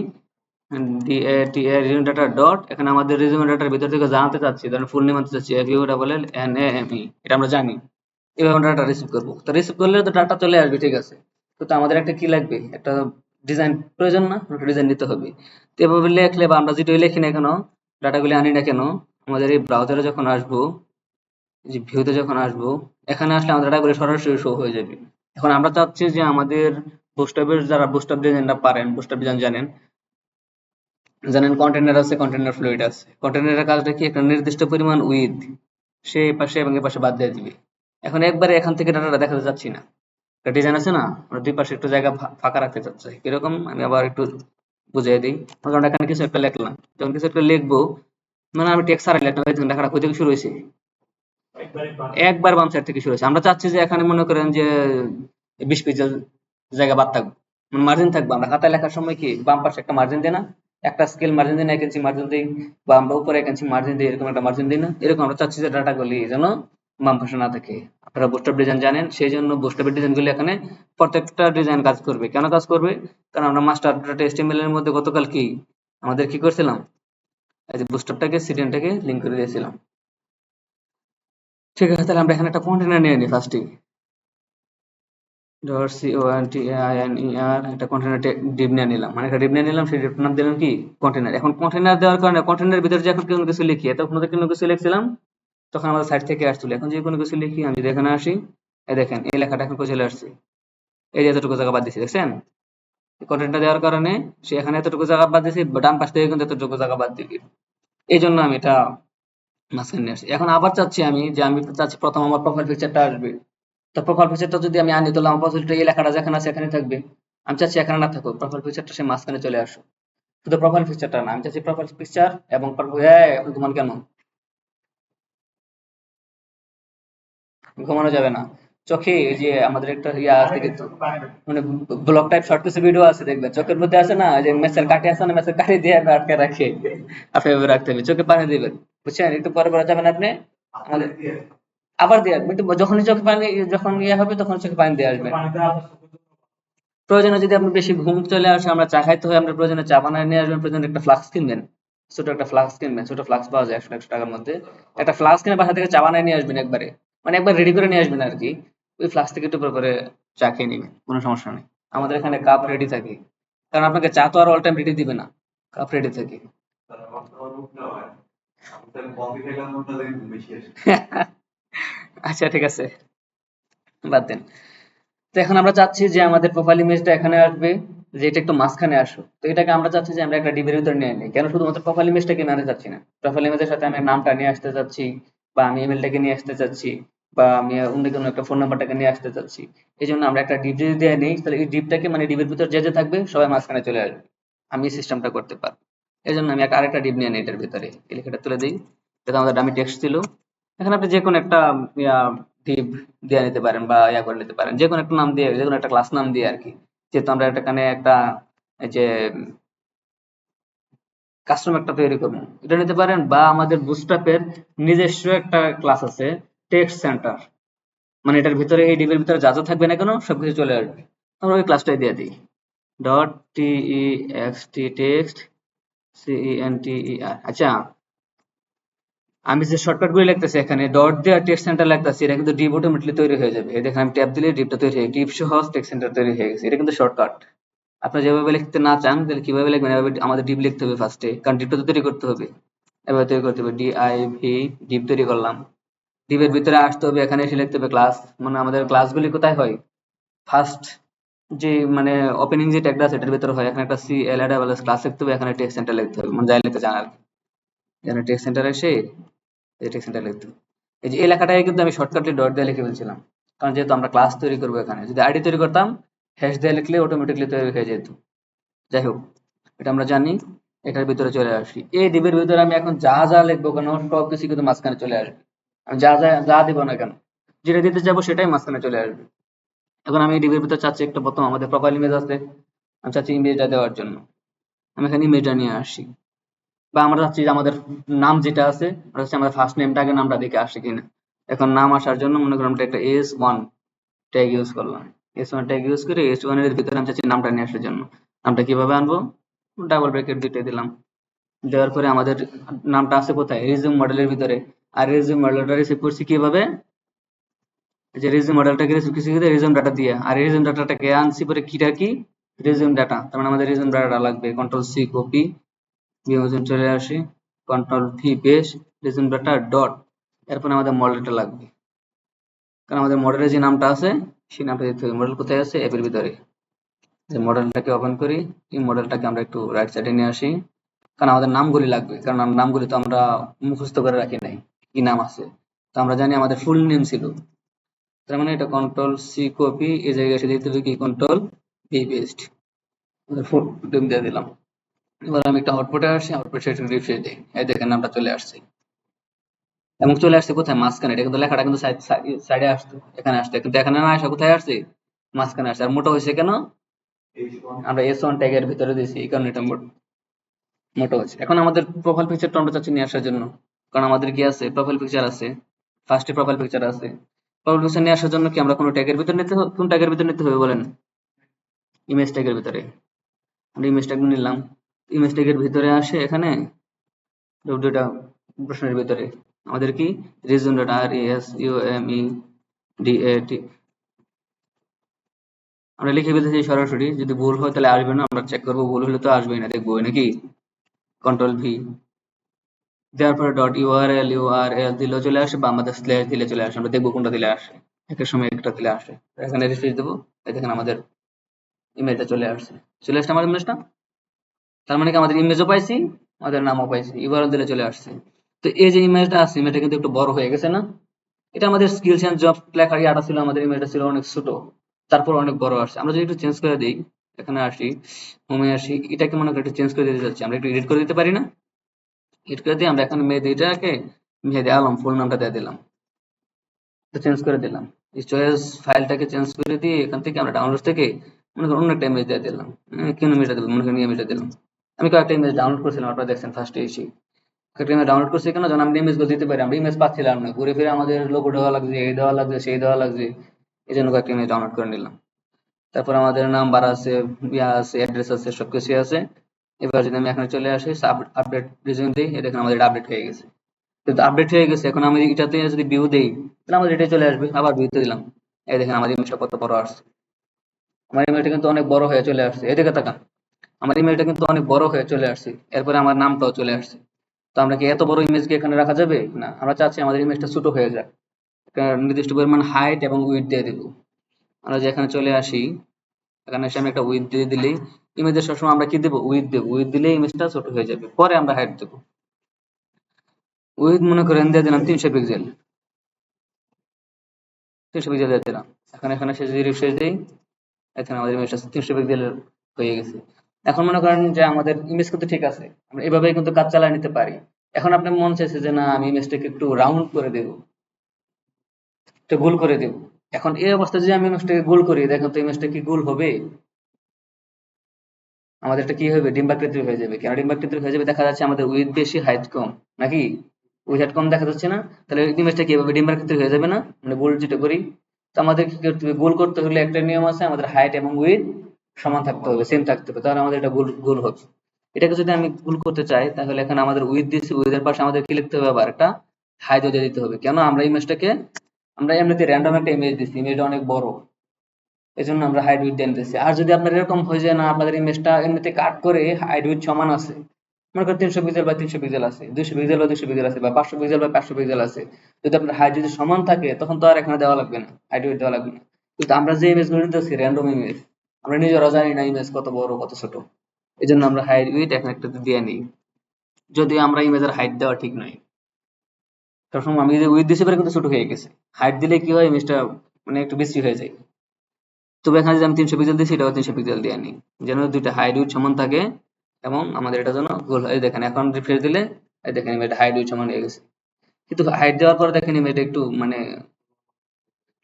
রিজিউম ডাটা ডট, এখানে আমাদের রিজিউম ডাটার ভিতর থেকে জানতে চাচ্ছি, ধরেন ফুল নেম আনতে চাচ্ছি FUNAME, এটা আমরা জানি, এভাবে আমরা ডাটা রিসিভ করবো। তো রিসিভ করলে তো ডাটা চলে আসবে, ঠিক আছে, তো আমাদের একটা কি লাগবে, একটা ডিজাইন প্রয়োজন না, একটা ডিজাইন নিতে হবে। তো এভাবে লিখলে বা আমরা যেটাই লিখি না কেন, ডাটাগুলি আনি না কেন, আমাদের এই ব্রাউজারে যখন আসবো, যে ভিউতে যখন আসবো, এখানে আসলে আমাদের ডাটাগুলি সরাসরি শো হয়ে যাবে। এখন আমরা চাচ্ছি যে আমাদের বুস্টআপের যারা বুস্টআপ ডিজাইনটা পারেন, বুস্টআপ ডিজাইন জানেন, কন্টেনার আছে, কন্টেনার ফ্লুইড আছে, কন্টেনারের কাজটা কি, একটা নির্দিষ্ট পরিমাণ উইথ সে পাশে এবং এ পাশে বাদ দিয়ে দিবে। এখন একবারে এখান থেকে ডাটাটা দেখাতে যাচ্ছি না, একটা ডিজাইন আছে না, আমরা দুই পাশে একটু জায়গা ফাঁকা রাখতে চাচ্ছি কিরকম, আমি আবার একটু বুঝিয়ে দিই। কারণ এখানে কিছু একটা লিখলাম, যখন কিছু একটা লিখবো, মানে আমি টেক্সট ছাড়াই লিখলাম, এই দেখুন লেখাটা কোথা থেকে শুরু হয়েছে, একবার বাম সাইড থেকে শুরু হয়েছে। আমরা চাচ্ছি যে এখানে মনে করেন যে 20 পেজের জায়গা বাদ থাকবে, মার্জিন থাকবে। আমরা খাতায় লেখার সময় কি বাম পাশে একটা মার্জিন দিই না, একটা স্কেল মার্জিন দিই না, 1 ইঞ্চি মার্জিন দিই, বা আমরা উপরে 1 ইঞ্চি মার্জিন দিই, এরকম একটা মার্জিন দিই না, এরকম আমরা চাচ্ছি যে ডাটাগুলি যেন বাম পাশে না থাকে। আপনারা বুস্টআপ ডিজাইন জানেন, সেই জন্য বুস্টআপের ডিজাইনগুলি এখানে প্রত্যেকটা ডিজাইন কাজ করবে। কেন কাজ করবে? কারণ আমরা মাস্টার ডেটা HTML এর মধ্যে গতকাল কি আমাদের কি করছিলাম, এই যে বুস্টআপটাকে সিডিএনটাকে লিংক করে দিয়েছিলাম। ঠিক আছে, তাহলে আমরা এখানে একটা কন্টেনার নিয়ে নিই ফার্স্টে। container একটা কন্টেনার ডিভ নিয়ে নিলাম, মানে একটা ডিভ নিয়ে নিলাম, সেই ডিভটার নাম দিলাম কি কন্টেনার। এখন কন্টেনার দেওয়ার কারণে কন্টেনারের ভিতরে যে এখন কোনো কিছু লিখি, এতক্ষণ তো কোনো কিছু লিখছিলাম, তখন আমাদের সাইড থেকে আসছিল। এখন যদি কোনো কিছু লিখি, আমি যদি এখানে আসি, এই দেখেন এই লেখাটা এখন চলে আসছে, এই যে এতটুকু জায়গা বাদ দিয়েছি, দেখছেন? কন্টেন্টটা দেওয়ার কারণে সে এখানে এতটুকু জায়গা বাদ দিয়েছে, ডান পাশ থেকে কিন্তু এতটুকু জায়গা বাদ দিবি। এই জন্য আমি এটা মাঝখানে নিয়ে আসছি। এখন আবার চাচ্ছি আমি যে আমি চাচ্ছি প্রথম আমার প্রোফাইল পিকচারটা আসবে। তো প্রোফাইল পিকচারটা যদি আমি আনি, তাহলে আমার পজিটিভ এই লেখাটা যেখানে আছে এখানে থাকবে। আমি চাচ্ছি এখানে না থাকুক, প্রোফাইল পিকচারটা সে মাঝখানে চলে আসুক। শুধু প্রোফাইল পিকচারটা না, আমি চাচ্ছি প্রোফাইল পিকচার এবং ঘুমান কেন, ঘুমানো যাবে না। চোখে এই যে আমাদের একটা ইয়া আছে কিন্তু, মানে ব্লগ টাইপ শর্ট কিছু ভিডিও আছে দেখবেন, চোখের মধ্যে আছে না যে মেসের কাঠি আছে না, মেসের কাঠি দিয়ে আটকে রাখে, আপনি এভাবে রাখতে হবে, চোখে পানি দিবেন, বুঝছেন? একটু পরে পরে যাবেন আপনি, আমাদের আবার দিয়ে আসবেন, কিন্তু যখনই চোখে পানি, যখন ইয়ে হবে তখন চোখে পানি দিয়ে আসবেন। প্রয়োজনে যদি আপনার বেশি ঘুম চলে আসে, আমরা চা খাইতে হয়, আমরা প্রয়োজনে চা বানায় নিয়ে আসবেন, প্রয়োজনে একটা ফ্লাক্স কিনবেন, ছোট একটা ফ্লাক্স কিনবেন, ছোট ফ্লাক্স পাওয়া যায় 100 টাকার মধ্যে। একটা ফ্লাক্স কিনে বাসা থেকে চা বানায় নিয়ে আসবেন একবারে, মানে একবার রেডি করে নিয়ে আসবেন আর কি। ওই ফ্লাক্স থেকে একটু পরে পরে চা খেয়ে নিবেন, কোনো সমস্যা নেই। আমাদের এখানে কাপ রেডি থাকে, কারণ আপনাকে চা তো আর অল টাইম রেডি দিবে না, কাপ রেডি থাকে। আচ্ছা ঠিক আছে, বাদ দেন। তো এখন আমরা চাচ্ছি যে আমাদের প্রোফাইল ইমেজটা এখানে আসবে, যে এটা একটু মাঝখানে আসুক। তো এটাকে আমরা চাচ্ছি যে আমরা একটা ডিবের ভিতরে নিয়ে নিই। কেন শুধুমাত্র প্রোফাইল ইমেজটাকে নিয়ে চাচ্ছি না, প্রোফাইল ইমেজের সাথে আমি নামটা নিয়ে আসতে চাচ্ছি, বা আমি ইমেলটাকে নিয়ে আসতে চাচ্ছি, বা আমি অন্য কোনো একটা ফোন নাম্বারটাকে নিয়ে আসতে চাচ্ছি। এই জন্য আমরা একটা ডিপ যদি দিয়ে নিই, তাহলে এই ডিপটাকে মানে ডিবের ভিতর যে যে থাকবে সবাই মাঝখানে চলে আসবে, আমি এই সিস্টেমটা করতে পারবো। এই জন্য আমি একটা আরেকটা ডিপ নিয়ে নিই এটার ভিতরে, এই লেখাটা তুলে দিই, এটা আমাদের ডামি টেক্সট ছিল। এখানে আপনি যে কোনো একটা ডিপ দিয়ে নিতে পারেন, বা ইয়া করে নিতে পারেন, যে কোনো একটা নাম দিয়ে, যে কোনো একটা ক্লাস নাম দিয়ে আর কি। যেহেতু আমরা এখানে একটা এই যে কাস্টম একটা তৈরি করবো, এটা নিতে পারেন। বা আমাদের বুটস্ট্র্যাপের নিজস্ব একটা ক্লাস আছে, টেক্সট সেন্টার, মানে এটার ভিতরে এই ডিবের ভিতরে যা যা থাকবে না কেন সবকিছু চলে আসবে। আমরা ওই ক্লাসটাই দিয়ে দিই, ডট টি টেক্সট CENTER। আচ্ছা, আমি যে শর্টকাট গুলো লিখতেছি এখানে ডট দিয়ে টেক্সট সেন্টার লিখতেছি, এটা কিন্তু ডিপ অটোমেটিকলি তৈরি হয়ে যাবে। এই দেখেন আমি ট্যাব দিলে ডিপটা তৈরি হয়ে, ডিপ সহ টেক্সট সেন্টার তৈরি হয়ে গেছে। এটা কিন্তু শর্টকাট। আপনি যেভাবে লিখতে না চান তাহলে কিভাবে লিখবেন, এভাবে আমাদের ডিপ লিখতে হবে ফার্স্টে, কারণ ডিপটা তো তৈরি করতে হবে। এভাবে তৈরি করতে হবে, DIV, ডিপ তৈরি করলাম। ডিপের ভিতরে আসতে হবে, এখানে এসে লিখতে হবে ক্লাস, মানে আমাদের ক্লাসগুলি কোথায় হয়, ফার্স্ট যে মানে ওপেনিং যে ট্যাগটা আছে এটার ভিতরে হয়। এখানে একটা CLAWS ক্লাস লিখতে হবে, এখানে টেক্সট সেন্টার লিখতে হবে, মানে যাই লিখতে চান আর কি। এখানে টেক্সট সেন্টার এসে এই টেক্সট সেন্টার লিখতে হবে। এই যে এই লেখাটাকে কিন্তু আমি শর্টকাটলি ডট দিয়ে লিখে ফেলছিলাম, কারণ যেহেতু আমরা ক্লাস তৈরি করবো এখানে। যদি আইডি তৈরি করতাম, হ্যাশ দিয়ে লিখলে অটোমেটিকলি তৈরি হয়ে যেত। যাই হোক, এটা আমরা জানি। এটার ভিতরে চলে আসি, এই ডিবের ভিতরে আমি এখন যা যা লিখবো কেন সব কিছু কিন্তু মাঝখানে চলে আসবে। আমি যা যা যা দিব না কেন, যেটা দিতে যাবো সেটাই মাঝখানে চলে আসবে। এখন আমি এই ডিবের ভিতরে চাচ্ছি একটা, প্রথম আমাদের প্রোফাইল ইমেজ আছে, আমি চাচ্ছি ইমেজটা দেওয়ার জন্য। আমি এখানে ইমেজটা নিয়ে আসি, বা আমরা চাচ্ছি যে আমাদের নাম যেটা আছে, আমরা চাচ্ছি আমাদের ফার্স্ট নেমটাকে নামটা দেখে আসে কিনা। এখন নাম আসার জন্য মনে করি আমরা একটা S1 ট্যাগ ইউজ করলাম, S1 ট্যাগ ইউজ করে S1 এর ভিতরে আমি চাচ্ছি নামটা নিয়ে আসার জন্য। নামটা কিভাবে আনবো, ডাবল ব্র্যাকেট দুইটাই দিলাম, দেওয়ার পরে আমাদের নামটা আছে কোথায়, রিজিউম মডেলের ভিতরে। আর রিজিউম মডেলটা রিসিভ করছি কিভাবে, যে রিজিউম মডেলটাকে রিসিভ করছি রিজিউম ডাটা দিয়ে, আর রিজিউম ডাটাটাকে আনছি পরে কিটা কি রিজিউম ডাটা, তার মানে আমাদের রিজিউম ডাটাটা লাগবে। কন্ট্রোল C কপি, বিভাজন চলে আসি, control V paste, resume data dot, এরপর আমাদের মডেলটা লাগবে, কারণ আমাদের মডেলের যে নামটা আছে সেই নামটা দিতে হবে। মডেল কোথায় আছে, অ্যাপের ভিতরে। যে মডেলটাকে ওপেন করি, এই মডেলটাকে আমরা একটু রাইট সাইডে নিয়ে আসি, কারণ আমাদের নামগুলি লাগবে, কারণ নামগুলি তো আমরা মুখস্থ করে রাখি নাই কি নাম আছে। তো আমরা জানি আমাদের ফুল নেম ছিল তার মানে এটা কন্ট্রোল সি কপি, এই জায়গায় এসে দিতে হবে কি কন্ট্রোল ভি পেস্ট, ফুল দিয়ে দিলাম। এবার আমি একটা আউটপুটে আসি, আউটপুটে একটু রিফ্রেশ দিই, এই দেখেন নামটা চলে আসছে এবং চলে আসছে কোথায় মাঝখানে। এটা কিন্তু লেখাটা কিন্তু সাইডে আসতো, এখানে আসতো, কিন্তু এখানে না আসা কোথায় আসছে মাঝখানে আসছে। আর মোটা হয়েছে কেন, আমরা S1 ট্যাগের ভিতরে দিয়েছি, এই কারণে এটা মোটা হয়েছে। এখন আমাদের প্রোফাইল পিকচারটা আমরা চাচ্ছি নিয়ে আসার জন্য, কারণ আমাদের কি আছে প্রোফাইল পিকচার আছে, ফার্স্টে প্রোফাইল পিকচার আছে। প্রোফাইল পিকচার নিয়ে আসার জন্য কি আমরা কোনো ট্যাগের ভিতর নিতে হবে, কোন ট্যাগের ভিতর নিতে হবে বলেন, ইমেজ ট্যাগের ভিতরে। আমরা ইমেজ ট্যাগ নিলাম, ইমেজ ট্যাগের ভিতরে আসে এখানে দুটা প্রশ্নের ভিতরে আমাদের কি reason dot R S U M E D A T আমরা লিখে ফেলতেছি সরাসরি। যদি ভুল হয় তাহলে আসবে না, আমরা চেক করবো, ভুল হলে তো আসবেই না, দেখবো নাকি। কন্ট্রোল ভি দেওয়ার পরে ডট ইউআরএল দিলেও চলে আসে, বা আমাদের স্ল্যাশ দিলে চলে আসে, আমরা দেখবো কোনটা দিলে আসে, একের সময় একটা দিলে আসে। এখানে রিফ্রেশ দেবো, এই দেখেন আমাদের ইমেজটা চলে আসছে, চলে আসছে আমাদের ইমেজটা। তার মানে কি আমাদের ইমেজও পাইছি, আমাদের নামও পাইছি, ইউআরএল দিলে চলে আসছে। তো এই যে ইমেজটা আছে, ইমেজটা কিন্তু একটু বড় হয়ে গেছে না। এটা আমাদের স্কিলস এন্ড জব লেখার ইয়াটা ছিল, আমাদের ইমেজটা ছিল অনেক ছোট, তারপর অনেক বড় আসছে। আমরা যদি একটু চেঞ্জ করে দিই, এখানে আসি, হোমে আসি, এটাকে মনে করি একটু চেঞ্জ করে দিতে চাচ্ছি, আমরা একটু এডিট করে দিতে পারি না। এডিট করে দিয়ে আমরা এখন মেহেদিটাকে মেহেদি আলম ফুল নামটা দিয়ে দিলাম, চেঞ্জ করে দিলাম। এই চয়েস ফাইলটাকে চেঞ্জ করে দিয়ে এখান থেকে আমরা ডাউনলোড থেকে মনে করেন অন্য একটা ইমেজ দিয়ে দিলাম। কোন ইমেজটা দেবো, মনে করেন এই ইমেজটা দিলাম। আমি কয়েকটা ইমেজ ডাউনলোড করেছিলাম, আপনারা দেখছেন ফার্স্টে এসে একটা ইমেজ ডাউনলোড করছি কেন, যখন আমরা ইমেজগুলো দিতে পারি, আমরা ইমেজ পাচ্ছিলাম না, ঘুরে ফিরে আমাদের লোগো দেওয়া লাগছে, এই দেওয়া লাগছে, সেই দেওয়া লাগছে, এই জন্য কয়েকটা ইমেজ ডাউনলোড করে নিলাম। তারপর আমাদের নাম্বার আছে, ইয়া আছে, অ্যাড্রেস আছে, সবকিছু আছে। এবার যদি আমি এখানে চলে আসি, আপডেট রিজিউম দিই, এই দেখেন আমাদের এটা আপডেট হয়ে গেছে। কিন্তু আপডেট হয়ে গেছে, এখন আমি এটাতে যদি ভিউ দেই তাহলে আমাদের এটাই চলে আসবে। আবার ভিউতে দিলাম, এই দেখেন আমার ইমেজটা কত বড় আসছে, আমার ইমেজটা কিন্তু অনেক বড় হয়ে চলে আসছে, এদিকে তাকান, আমার ইমেজটা কিন্তু অনেক বড় হয়ে চলে আসছে, এরপরে আমার নামটাও চলে আসছে। তো আমরা কি এত বড় ইমেজ কি এখানে রাখা যাবে না, আমরা চাচ্ছি আমাদের ইমেজটা ছোট হয়ে যাক, একটা নির্দিষ্ট পরিমাণ হাইট এবং উইডথ দিয়ে দেবো। আমরা যে এখানে চলে আসি, এখানে এসে আমি একটা উইডথ দিয়ে দিলেই, ইমেজের সবসময় আমরা কি দেবো, উইডথ দেবো, উইডথ দিলে ইমেজটা ছোট হয়ে যাবে, পরে আমরা হাইট দেবো। উইডথ মনে করেন দিয়ে দিলাম 300 পিক্সেল, 300 পিক্সেল দিয়ে দিলাম। এখন এখানে সে যদি রিফ্রেশ দিই, এখানে আমাদের ইমেজটা 300 পিক্সেলের হয়ে গেছে। এখন মনে করেন যে আমাদের ইমেজ কিন্তু ঠিক আছে, আমরা এভাবেই কিন্তু কাজ চালিয়ে নিতে পারি। এখন আপনার মন চাইছে যে না আমি ইমেজটাকে একটু রাউন্ড করে দেবো, একটু গোল করে দেবো। এখন এই অবস্থায় যদি আমি ইমেজটাকে গোল করি, দেখেন তো ইমেজটা কি গোল হবে, আমাদের এটা কি হবে, ডিম্বাকৃতির হয়ে যাবে। কেন ডিম্বাকৃতির হয়ে যাবে, দেখা যাচ্ছে আমাদের উইথ বেশি হাইট কম, নাকি উইথ হাইট কম দেখা যাচ্ছে না, তাহলে ইমেজটা কি এভাবে ডিম্বাকৃতির হয়ে যাবে না, মানে গোল যেটা করি। তো আমাদের কি করতে হবে, গোল করতে হলে একটা নিয়ম আছে, আমাদের হাইট এবং উইথ সমান থাকতে হবে, সেম থাকতে হবে, তাহলে আমাদের এটা গোল গোল হবে। এটাকে যদি আমি গোল করতে চাই, তাহলে এখানে আমাদের উইথ দিচ্ছি, উইথের পাশে আমাদের কি লিখতে হবে, আবার একটা হাইট দিয়ে দিতে হবে। কেন, আমরা ইমেজটাকে আমরা এমনিতে র্যান্ডম একটা ইমেজ দিচ্ছি, ইমেজটা অনেক বড়, এজন্য আমরা হাইট উইথ দিয়ে নিতেছি। আর যদি আপনার এরকম হয়ে যায় না, আপনাদের ইমেজটা এমনিতে কাট করে হাইট উইথ সমান আছে, মনে করেন 300 পিক্সেল বা 300 পিক্সেল আছে, 200 পিক্সেল বা 200 পিক্সেল আছে, বা 500 পিক্সেল বা 500 পিক্সেল আছে, যদি আপনার হাইট যদি সমান থাকে, তখন তো আর এখানে দেওয়া লাগবে না, হাইট উইথ দেওয়া লাগবে না। কিন্তু আমরা যে ইমেজ গুলো নিতেছি র্যান্ডম ইমেজ, আমরা নিজেরা জানি না ইমেজ কত বড় কত ছোট, এই জন্য আমরা হাইট উইথ এখানে একটা দিয়ে নিই, যদি আমরা ইমেজের হাইট দেওয়া ঠিক নয়। সবসময় আমি যে উইথ দিছি পরে কিন্তু ছোট হয়ে গেছে, হাইট দিলে কি হয়, ইমেজটা মানে একটু বেশি হয়ে যায়। তবে এখানে যদি আমি 300 পিক্সেল দিচ্ছি, এটাও 300 পিক্সেল দিয়ে নিই, যেন দুইটা হাইট উইথ সমান থাকে, এবং আমাদের এটা যেন গোল হয়। এই দেখেন এখন রিফ্রেশ দিলে, এই দেখেন এটা হাইট উইথ সমান হয়ে গেছে। কিন্তু হাইট দেওয়ার পরে দেখেন এটা একটু মানে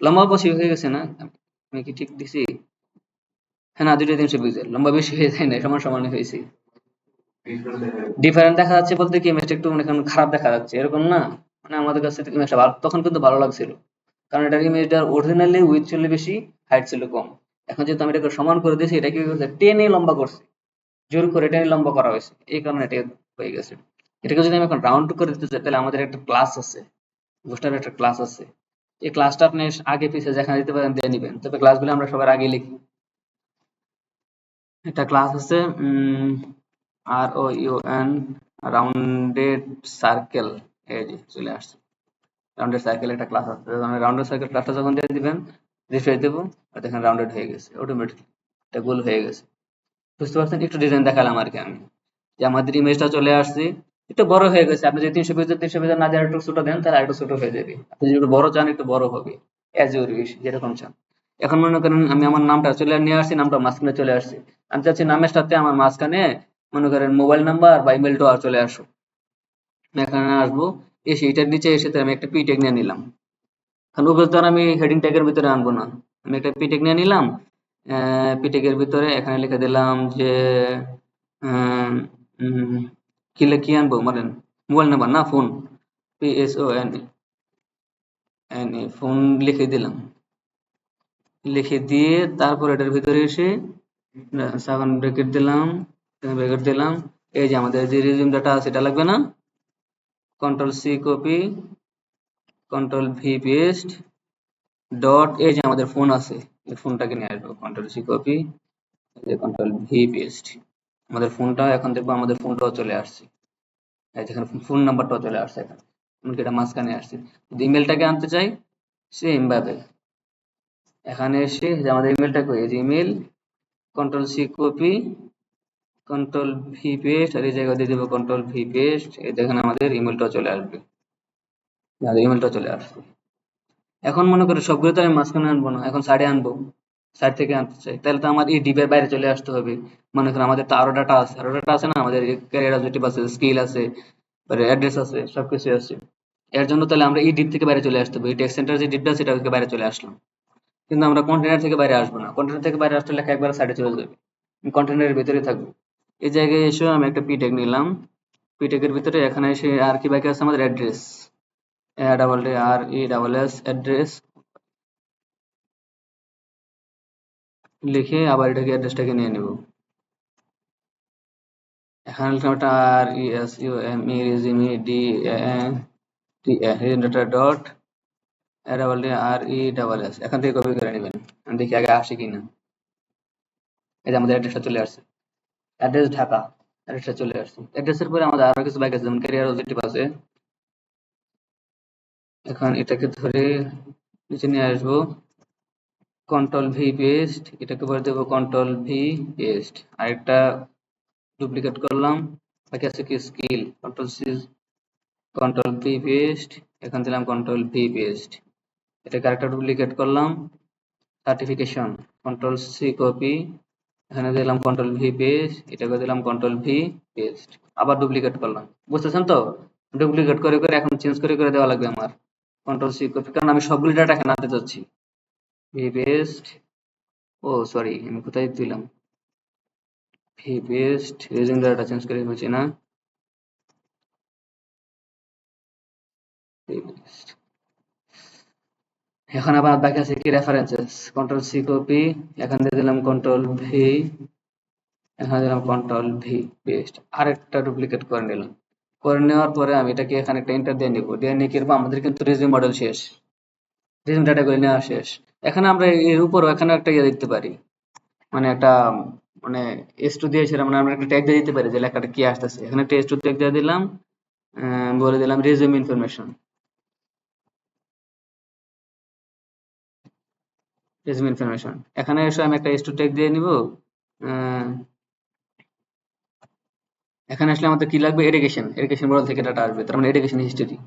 লম্বা বেশি হয়ে গেছে না, আমি কি ঠিক দিছি, হ্যাঁ না, দুইটা 300 পিক্সেল লম্বা বেশি হয়ে যায় না, সমান সমান হয়েছে। ডিফারেন্ট দেখা যাচ্ছে বলতে কি, ইমেজটা একটু মানে এখন খারাপ দেখা যাচ্ছে এরকম না, মানে আমাদের কাছে ইমেজটা ভালো, তখন কিন্তু ভালো লাগছিল, কারণ এটার ইমেজটার অরিজিনালি উইথ ছিল বেশি, হাইট ছিল কম। এখন যেহেতু আমি এটাকে সমান করে দিয়েছি, এটা কি করছে, টেনে লম্বা করছে, জোর করে টেনে লম্বা করা হয়েছে, এই কারণে এটা হয়ে গেছে। এটাকে যদি আমি এখন রাউন্ড করে দিতে চাই, তাহলে আমাদের একটা ক্লাস আছে, বুস্টার একটা ক্লাস আছে, এই ক্লাসটা আপনি আগে পিছিয়ে যেখানে দিতে পারেন দিয়ে নিবেন, তবে ক্লাসগুলো আমরা সবার আগে লিখি। একটা ক্লাস আছে ROUN রাউন্ডেড সার্কেল, এই যে চলে আসছে, রাউন্ডেড সার্কেল একটা ক্লাস আছে, রাউন্ডেড সার্কেল ক্লাসটা যখন দিয়ে দিবেন, রিফ্রেশ দেবো, আর দেখেন রাউন্ডেড হয়ে গেছে অটোমেটিক, এটা গোল হয়ে গেছে। বুঝতে পারছেন, একটু ডিজাইন দেখালাম আর কি আমি, যে আমাদের ইমেজটা চলে আসছে, একটু বড় হয়ে গেছে। আপনি যদি 300 পিক্সেল না দিয়ে একটু ছোট দেন, তাহলে একটু ছোট হয়ে যাবে, আপনি যদি একটু বড় চান একটু বড় হবে। অ্যাজ ইউর উইশ, যেরকম চান। এখন মনে করেন আমি আমার নামটা চলে নিয়ে আসছি, নামটা মাঝখানে চলে আসছে। আমি চাচ্ছি নামের সাথে আমার মাঝখানে মনে করেন মোবাইল নাম্বার বা ইমেলটা চলে আসুক। আমি এখানে আসবো, এসে এটার নিচে এসে আমি একটা পি ট্যাগ নিয়ে নিলাম। কারণ ওগুলো তো আর আমি হেডিং ট্যাগের ভিতরে আনবো না। আমি একটা পি ট্যাগ নিয়ে নিলাম। পি ট্যাগের ভিতরে এখানে লিখে দিলাম যে আহ, উম, কি আনবো মানে মোবাইল নাম্বার না ফোন, PSON ফোন লিখে দিলাম। লিখে দিয়ে তারপর এটার ভিতরে এসে সেভেন ব্র্যাকেট দিলাম, ব্র্যাকেট দিলাম। এই যে আমাদের যে রিজিউম ডাটা আছে এটা লাগবে না, control C copy, control V paste, dot এই যে আমাদের ফোন আছে, এই ফোনটাকে নিয়ে আসবো, control C copy, control V paste. আমাদের ফোনটা এখন দেখবো আমাদের ফোনটাও চলে আসছে, এই যেখানে ফোন নাম্বারটাও চলে আসছে এখানে, এমনকি এটা মাঝখানে আসছে। যদি ইমেলটাকে আনতে চাই সেম ভাবে এখানে এসে যে আমাদের ইমেলটা কই, এই যে email, control C copy, control V paste, আর এই জায়গায় দিয়ে দেবো কন্ট্রোল ভি পেস্ট। এই দেখেন আমাদের ইমেলটাও চলে আসবে, আমাদের ইমেলটাও চলে আসবে। এখন মনে করি সবগুলো তো আমি মাঝখানে আনবো না, এখন সাইডে আনবো, সাইড থেকে আনতে চাই, তাহলে তো আমার এই ডিপের বাইরে চলে আসতে হবে। মনে করেন আমাদের তো আরো ডাটা আছে, আরো ডাটা আছে না, আমাদের ক্যারিয়ার অবজেক্টিভ আছে, স্কিল আছে, অ্যাড্রেস আছে, সবকিছু আছে। এর জন্য তাহলে আমরা এই ডিপ থেকে বাইরে চলে আসতে হবে, এই টেক্সট সেন্টার যে ডিপটা আছে এটা থেকে বাইরে চলে আসলাম। কিন্তু আমরা কন্টেনার থেকে বাইরে আসবো না, কন্টেনার থেকে বাইরে আসলে লেখা একবার সাইডে চলে যাবে, কন্টেনারের ভিতরে থাকবো। এই জায়গায় এসে আমি একটা পি ট্যাগ নিলাম, পি ট্যাগের ভিতরে এখানে এসে আর কি বাকি আছে আমাদের অ্যাড্রেস, ARRESS অ্যাড্রেস লিখে আবার এটাকে অ্যাড্রেসটাকে নিয়ে নেব। এখানে লিখলাম একটা RESUME ডট RESS, এখান থেকে কপি করে নেবেন। আমি দেখি আগে আসে কিনা। এই যে আমাদের অ্যাড্রেসটা চলে আসছে, অ্যাড্রেস ঢাকা, অ্যাড্রেসটা চলে আসছে। অ্যাড্রেসের পরে আমাদের আরো কিছু বাকি আছে, যেমন ক্যারিয়ার অবজেক্টিভ আছে। এখন এটাকে ধরে নিচে নিয়ে আসবো, কন্ট্রোল ভি পেস্ট, এটাকে বলে দেবো কন্ট্রোল ভি পেস্ট। আরেকটা ডুপ্লিকেট করলাম, বাকি আছে কি skill, control C, control V paste, এখান দিলাম কন্ট্রোল ভি পেস্ট। এটাকে আরেকটা ডুপ্লিকেট করলাম, সার্টিফিকেশন, কন্ট্রোল সি কপি, এখানে দিলাম কন্ট্রোল ভি পেস্ট, এটাকে দিলাম কন্ট্রোল ভি পেস্ট। আবার ডুপ্লিকেট করলাম, বুঝতেছেন তো? ডুপ্লিকেট করে করে এখন চেঞ্জ করে করে দেওয়া লাগবে আমার। কন্ট্রোল সি কপি, কারণ আমি সবগুলি ডাটা এখানে আনতে চাচ্ছি। ভি পেস্ট, ও সরি আমি কোথায় দিলাম, V paste, resume data change করে ফেলছি না, ভি পেস্ট। এখন আবার বাকি আছে কি রেফারেন্সেস, কন্ট্রোল সি কপি, এখান দিয়ে দিলাম কন্ট্রোল ভি, এখানে দিলাম কন্ট্রোল ভি পেস্ট। আরেকটা ডুপ্লিকেট করে নিলাম, করে নেওয়ার পরে আমি এটাকে এখানে একটা এন্টার দিয়ে নিব, দিয়ে নিয়ে কিরকম আমাদের কিন্তু রিজিউম মডেল শেষ, রিজিউম ডাটা করে নেওয়া শেষ। এখানে আমরা এর উপরও এখানে একটা ইয়ে দিতে পারি, মানে একটা মানে S2 দিয়েছিলাম, মানে আমরা একটা ট্যাগ দিয়ে দিতে পারি যে লেখাটা কি আসতেছে। এখানে একটা S2 ট্যাগ দিয়ে দিলাম, বলে দিলাম রিজিউম ইনফরমেশন, রিজিউম ইনফরমেশন। এখানে এসে আমি একটা S2 ট্যাগ দিয়ে নিব। আহ, এখানে আসলে আমাদের কি লাগবে, এডুকেশন, এডুকেশন মডেল থেকে ডাটা আসবে, তার মানে এডুকেশন হিস্টরি।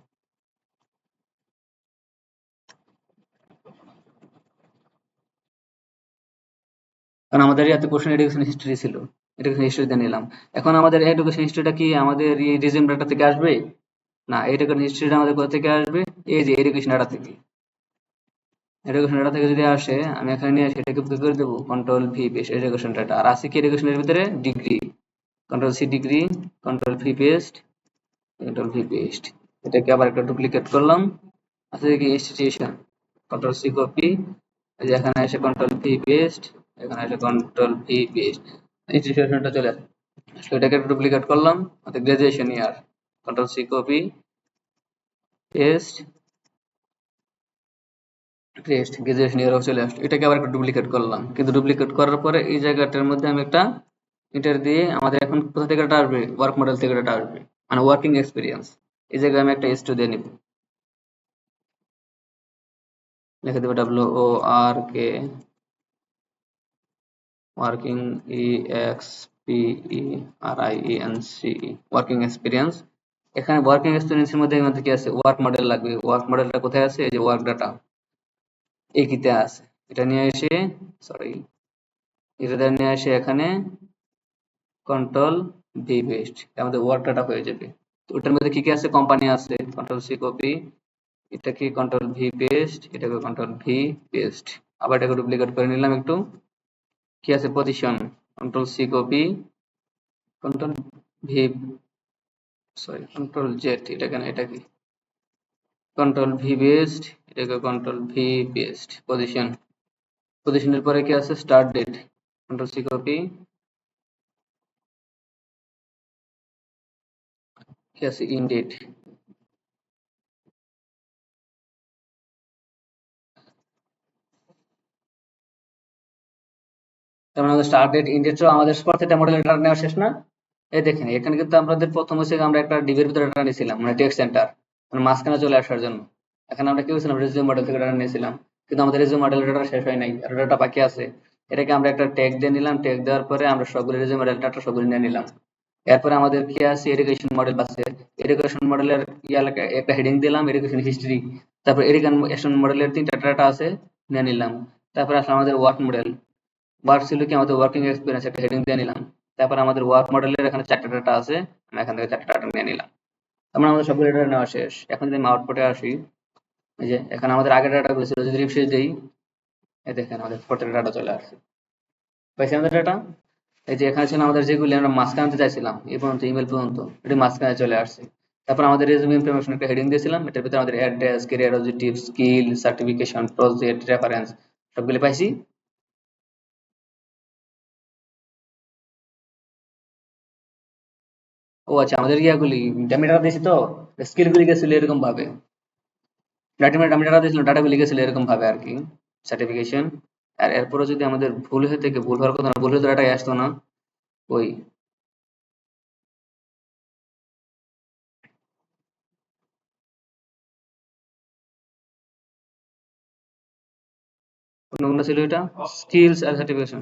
কারণ আমাদের ইয়াতে কোশ্চেন এডুকেশন হিস্ট্রি ছিল, এডুকেশন হিস্ট্রিতে নিলাম। এখন আমাদের এডুকেশন হিস্ট্রিটা কি আমাদের এই রিজিউম ডাটা থেকে আসবে? না, এডুকেশন হিস্ট্রিটা আমাদের কোথা থেকে আসবে, এই যে এডুকেশন ডাটা থেকে। এডুকেশন ডাটা থেকে যদি আসে আমি এখানে নিয়ে এসে এটাকে কি করে দেবো, control V paste, education data. আর আছে কি এডুকেশনের ভিতরে, degree, control C degree, control V paste, control V paste. এটাকে আবার একটা ডুপ্লিকেট করলাম, আছে কি ইনস্টিটিউশন, কন্ট্রোল সি কপি, এই যে এখানে এসে কন্ট্রোল ভি পেস্ট, এখানে এসে কন্ট্রোল ভি পেস্ট, ইনস্টিটিউশনটা চলে আসে। আসলে এটাকে ডুপ্লিকেট করলাম, অর্থাৎ graduation year, control C copy paste, paste, graduation ইয়ারও চলে আসলো। এটাকে আবার একটা ডুপ্লিকেট করলাম, কিন্তু ডুপ্লিকেট করার পরে এই জায়গাটার মধ্যে আমি একটা এন্টার দিয়ে আমাদের এখন কোথা থেকে ডাটা আসবে, ওয়ার্ক মডেল থেকে ডাটা আসবে, মানে ওয়ার্কিং এক্সপিরিয়েন্স। এই জায়গায় আমি একটা S2 দিয়ে নিব, লিখে দেবো WORK, working, EXPERIENCE, working experience. এখানে ওয়ার্কিং এক্সপিরিয়েন্স এর মধ্যে আমাদের কি আছে, ওয়ার্ক মডেল লাগবে। ওয়ার্ক মডেলটা কোথায় আছে, এই যে ওয়ার্ক ডাটা, এই কিতে আছে, এটা নিয়ে এসে, সরি, এটা নিয়ে এসে এখানে কন্ট্রোল ভি পেস্ট, আমাদের ওয়ার্ক ডাটা হয়ে যাবে। তো ওটার মধ্যে কি কি আছে, কোম্পানি আছে, কন্ট্রোল সি কপি, এটা কি কন্ট্রোল ভি পেস্ট, এটাকে কন্ট্রোল ভি পেস্ট, আবার এটাকে ডুপ্লিকেট করে নিলাম একটু, কি আছে position, control C copy, control V, sorry control Z, এটা কেন, এটা কি কন্ট্রোল ভি পেস্ট, এটাকে কন্ট্রোল ভি পেস্ট, পজিশন, পজিশনের পরে কি আছে start date, control C copy, কি আছে ইন ডেট, তার মানে স্টার্ট ডেট ইন ডেট আমাদের প্রত্যেকটা মডেলের ডাটা নেওয়া শেষ না। এই দেখেন এখানে কিন্তু আমাদের প্রথম হচ্ছে আমরা একটা ডিবের ভিতরে ডাটা নিয়েছিলাম, মানে টেক্সট সেন্টার, মানে মাঝখানে চলে আসার জন্য। এখানে আমরা কি করেছিলাম, রেজিউম মডেল থেকে ডাটা নিয়েছিলাম, কিন্তু আমাদের রেজিউম মডেলের ডাটা শেষ হয় নাই, আর ডাটা বাকি আছে। এটাকে আমরা একটা ট্যাগ দিয়ে নিলাম, ট্যাগ দেওয়ার পরে আমরা সবগুলো রেজিউম মডেল ডাটা সবগুলো নিয়ে নিলাম। এরপরে আমাদের কি আছে, এডুকেশন মডেল আছে, এডুকেশন মডেলের একটা হেডিং দিলাম এডুকেশন হিস্ট্রি, তারপর এডুকেশন মডেলের তিনটা ডাটা আছে, নিয়ে নিলাম। তারপরে আসলে আমাদের ওয়ার্ক মডেল, ওয়ার্ক ছিল কি আমাদের ওয়ার্কিং এক্সপিরিয়েন্স, একটা হেডিং দিয়ে নিলাম। তারপর আমাদের ওয়ার্ক মডেলের এখানে চারটা ডাটা আছে, আমি এখান থেকে চারটা ডাটা নিয়ে নিলাম। তার মানে আমাদের সবগুলো ডাটা নেওয়া শেষ। এখন যদি আমি আউটপুটে আসি, এই যে এখানে আমাদের আগের ডাটা গুলো ছিল, যদি রিফ্রেশ দেই, এই দেখেন আমাদের প্রত্যেকটা ডাটা চলে আসছে, পাইছি আমাদের ডাটা। এই যে এখানে ছিল আমাদের যেগুলি আমরা মাঝখানে আনতে চাইছিলাম, এই পর্যন্ত ইমেল পর্যন্ত, এটি মাঝখানে চলে আসছে। তারপর আমাদের রেজুমে ইনফরমেশন একটা হেডিং দিয়েছিলাম, এটার ভিতরে আমাদের address, career objective, skill, certification, project, reference সবগুলো পাইছি। ও আচ্ছা, আমাদের ইয়াগুলি আমি ডাটা দিয়েছি তো, স্কিল গুলি গেছিল এরকম ভাবে, আমি ডাটা দিয়েছিলাম, ডাটাগুলি গেছিল এরকম ভাবে আর কি, সার্টিফিকেশন। আর এরপরে যদি আমাদের ভুল হয়ে থেকে, ভুল হওয়ার কথা না, ভুল হয়ে ডাটাই আসতো না, ওই কোনগুলো ছিল এটা, স্কিলস আর সার্টিফিকেশন।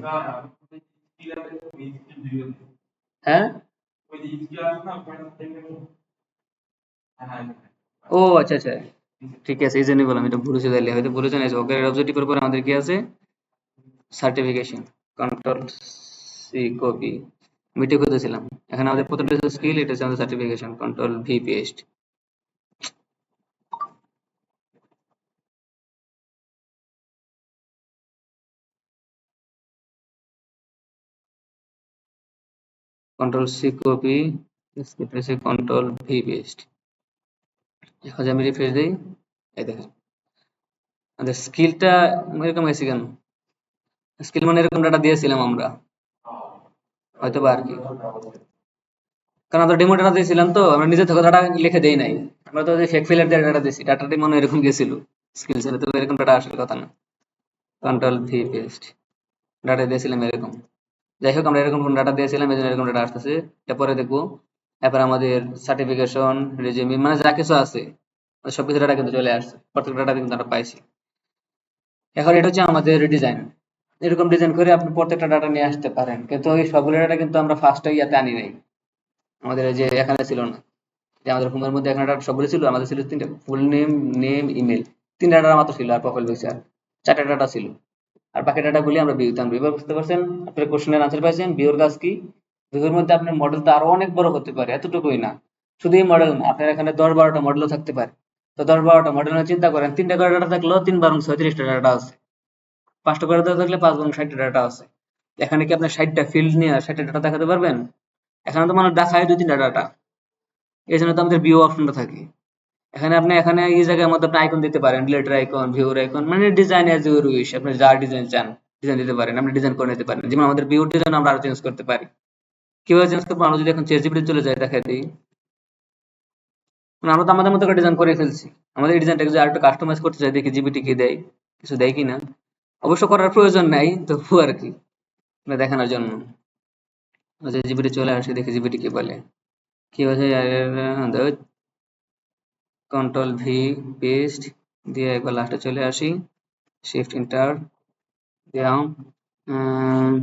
হ্যাঁ, ও আচ্ছা আচ্ছা, ঠিক আছে, এই জন্যই বললাম এটা ভুল হয়েছে, তাইলে হয়তো ভুল হয়েছে না, ওকে অবজেক্টিভের পর আমাদের কি আছে, সার্টিফিকেশন, কন্ট্রোল সি কপি, মিটে করতেছিলাম। এখানে আমাদের প্রথমটা হচ্ছে স্কিল, এটা হচ্ছে আমাদের certification, control V paste, control C copy, control V paste. এখন যদি আমি রিফ্রেশ দিই, এই দেখেন আমাদের স্কিলটা এরকম হয়েছে কেন, স্কিল মানে এরকম ডাটা দিয়েছিলাম আমরা, হয়তো বা আর কি, কারণ আমরা ডেমো ডাটা দিয়েছিলাম তো, আমরা নিজে থেকে ডাটা লিখে দেই নাই, আমরা তো ফেক ফিলার দিয়ে ডাটা দিয়েছি, ডাটাটি মনে হয় এরকম গেছিল, স্কিলস এর তো এরকম ডাটা আসার কথা না। কন্ট্রোল ভি পেস্ট, ডাটা দিয়েছিলাম এরকম, যাই হোক আমরা এরকম কোন ডাটা দিয়েছিলাম, এই জন্য এরকম ডাটা আসতেছে। এরপরে দেখবো, এরপর আমাদের সার্টিফিকেশন, রেজিউমি, মানে যা কিছু আছে সবকিছু ডাটা কিন্তু চলে আসছে, প্রত্যেক ডাটা কিন্তু আমরা পাইছি। এখন এটা হচ্ছে আমাদের ডিজাইন, এরকম ডিজাইন করে আপনি প্রত্যেকটা ডাটা নিয়ে আসতে পারেন, কিন্তু ওই সবগুলো ডাটা কিন্তু আমরা ফার্স্টে ইয়াতে আনি নাই, আমাদের এই যে এখানে ছিল না, যে আমাদের ফোনের মধ্যে এখানে ডাটা সবগুলো ছিল, আমাদের ছিল তিনটা, ফুল নেম, নেম, ইমেল, তিন ডাটা মাত্র ছিল, আর প্রোফাইল পিকচার চারটা ডাটা ছিল। আর বাকি ডাটা গুলি আমরা ভিউতে আনবো। এবার বুঝতে পারছেন, আপনার কোশ্চেনের আনসার পাইছেন, ভিউর কাজ কি, ভিউর মধ্যে আপনার মডেল তো আরো অনেক বড় হতে পারে, এতটুকুই না, শুধু এই মডেল না, আপনার এখানে 10-12টা মডেলও থাকতে পারে। তো 10-12টা মডেল চিন্তা করেন, তিনটা করে ডাটা থাকলেও 3 × 36টা ডাটা আছে, 5টা করে ডাটা থাকলে 5 × 60টা ডাটা আছে। এখানে কি আপনার 60টা ফিল্ড নিয়ে 60টা ডাটা দেখাতে পারবেন? এখানে তো মানুষ দেখায় 2-3টা ডাটা, এই জন্য তো আমাদের ভিউ অপশনটা থাকে। এখানে আপনি এখানে এই জায়গার মধ্যে আপনি আইকন দিতে পারেন, ডিলেটের আইকন, ভিউর আইকন, মানে ডিজাইন অ্যাজ ইউর উইশ, আপনি যা ডিজাইন চান ডিজাইন দিতে পারেন, আপনি ডিজাইন করে নিতে পারেন। যেমন আমাদের ভিউর ডিজাইন আমরা আরো চেঞ্জ করতে পারি। কিভাবে চেঞ্জ করবো, আমরা যদি এখন চ্যাটজিপিটি চলে যাই, দেখাই দিই, মানে আমরা তো আমাদের মতো করে ডিজাইন করে ফেলছি। আমাদের এই ডিজাইনটাকে যদি আরেকটু কাস্টমাইজ করতে চাই, দেখি জিপিটি কি দেয়, কিছু দেয় কিনা। অবশ্য করার প্রয়োজন নাই, তবু আর কি, মানে দেখানোর জন্য। যে জিপিটি চলে আসে, দেখি জিপিটি কি বলে, কি হয়েছে, কন্ট্রোল ভি পেস্ট দিয়ে একবার লাস্টে চলে আসি, শিফট এন্টার দিলাম। উম,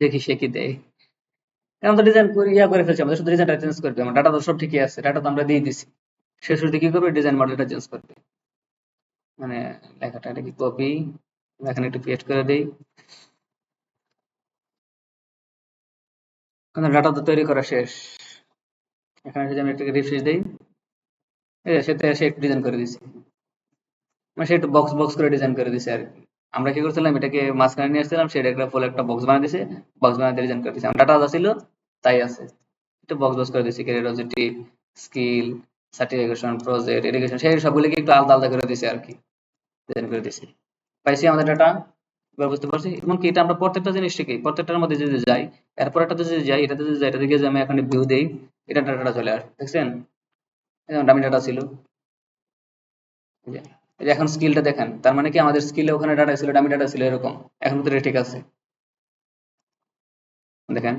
দেখি সে কি দেয়। এখন তো ডিজাইন করে করে ফেলছি, আমাদের শুধু ডিজাইনটা চেঞ্জ করবে, আমার ডাটা তো সব ঠিকই আছে, ডাটা তো আমরা দিয়ে দিছি। সে শুরুতে কি করবে, ডিজাইন মডেলটা চেঞ্জ করবে। মানে লেখাটা এটা কি কপি, এখানে একটু পেস্ট করে দেই। এখন ডাটা তো তৈরি করা শেষ। এখানে যদি আমি একটু রিফ্রেশ দিই, এই যে সেটা সে একটু ডিজাইন করে দিছি। মানে সে একটু বক্স বক্স করে ডিজাইন করে দিছে আর কি। আমরা কি করছিলাম, এটাকে মাঝখানে নিয়ে আসছিলাম, সেটা একটা ফুল একটা বক্স বানিয়ে দিছে, বক্স বানিয়ে ডিজাইন করে দিছে। আমার ডাটা যা ছিল তাই আছে, একটু বক্স বক্স করে দিছি, ক্যারিওলজিটি, স্কিল, সার্টিফিকেশন, প্রজেক্ট, এডুকেশন, সেই সবগুলোকে একটু আলাদা আলাদা করে দিছে আর কি, ডিজাইন করে দিছি। পাইছি আমাদের ডাটা, এবার বুঝতে পারছি। এমনকি এটা আমরা প্রত্যেকটা জিনিস শিখি, প্রত্যেকটার মধ্যে যদি যাই, এরপর এটাতে যদি যাই, এটাতে যদি যাই, এটা দিকে যে আমি এখন ভিউ দেই, এটা ডাটাটা চলে আসে, দেখছেন? দামি ডাটা ছিল। এই যে এই যে এখন স্কিলটা দেখেন, তার মানে কি আমাদের স্কিলে ওখানে ডাটা ছিল, ডামি ডাটা ছিল এরকম, এখন তো ঠিক আছে। দেখেন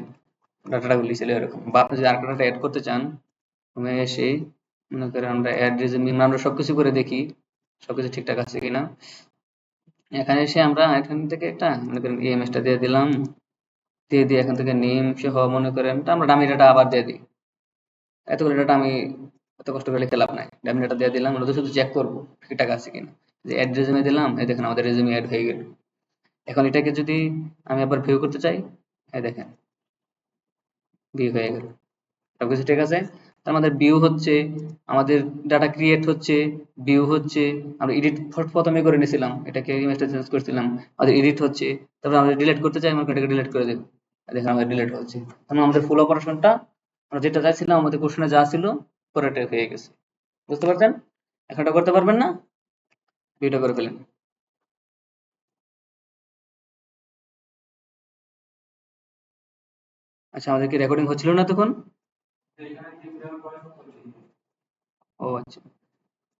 ডাটাটা গুলি ছিল এরকম। বা আপনি যদি আরেকটা ডাটা অ্যাড করতে চান, আমি এসে মনে করেন আমরা অ্যাড রেজিউমি, আমরা সবকিছু করে দেখি সবকিছু ঠিকঠাক আছে কিনা। এখানে এসে আমরা এখান থেকে একটা মনে করেন ইএমএসটা দিয়ে দিলাম, দিয়ে দিয়ে এখান থেকে নেম সহ মনে করেন তা আমরা ডামি ডাটা আবার দিয়ে দিই। এতগুলো ডাটা আমি এত কষ্ট করে লিখতে লাভ নাই, ডামি ডাটা দিয়ে দিলাম, আমরা তো শুধু চেক করবো ঠিকঠাক আছে কিনা। যে অ্যাড রেজিউমে দিলাম, এই দেখেন আমাদের রেজিউমে অ্যাড হয়ে গেল। এখন এটাকে যদি আমি আবার ভিউ করতে চাই, এই দেখেন ভিউ হয়ে গেল, সবকিছু ঠিক আছে। তার আমাদের ভিউ হচ্ছে, আমাদের ডাটা ক্রিয়েট হচ্ছে, ভিউ হচ্ছে, আমরা এডিট প্রথমে করে নিয়েছিলাম, এটাকে ইমেজটা চেঞ্জ করছিলাম, আমাদের এডিট হচ্ছে। তারপর আমরা ডিলিট করতে চাই, আমরা এটাকে ডিলিট করে দেবো, দেখেন আমাদের ডিলিট হচ্ছে। কারণ আমাদের ফুল অপারেশনটা আমরা যেটা চাইছিলাম, আমাদের কোশ্চেনে যা ছিল পুরোটাই হয়ে গেছে। বুঝতে পারছেন? এখন এটা করতে পারবেন না? ভিডিও করে ফেলেন। আচ্ছা, আমাদের কি রেকর্ডিং হচ্ছিল না তখন? ও আচ্ছা।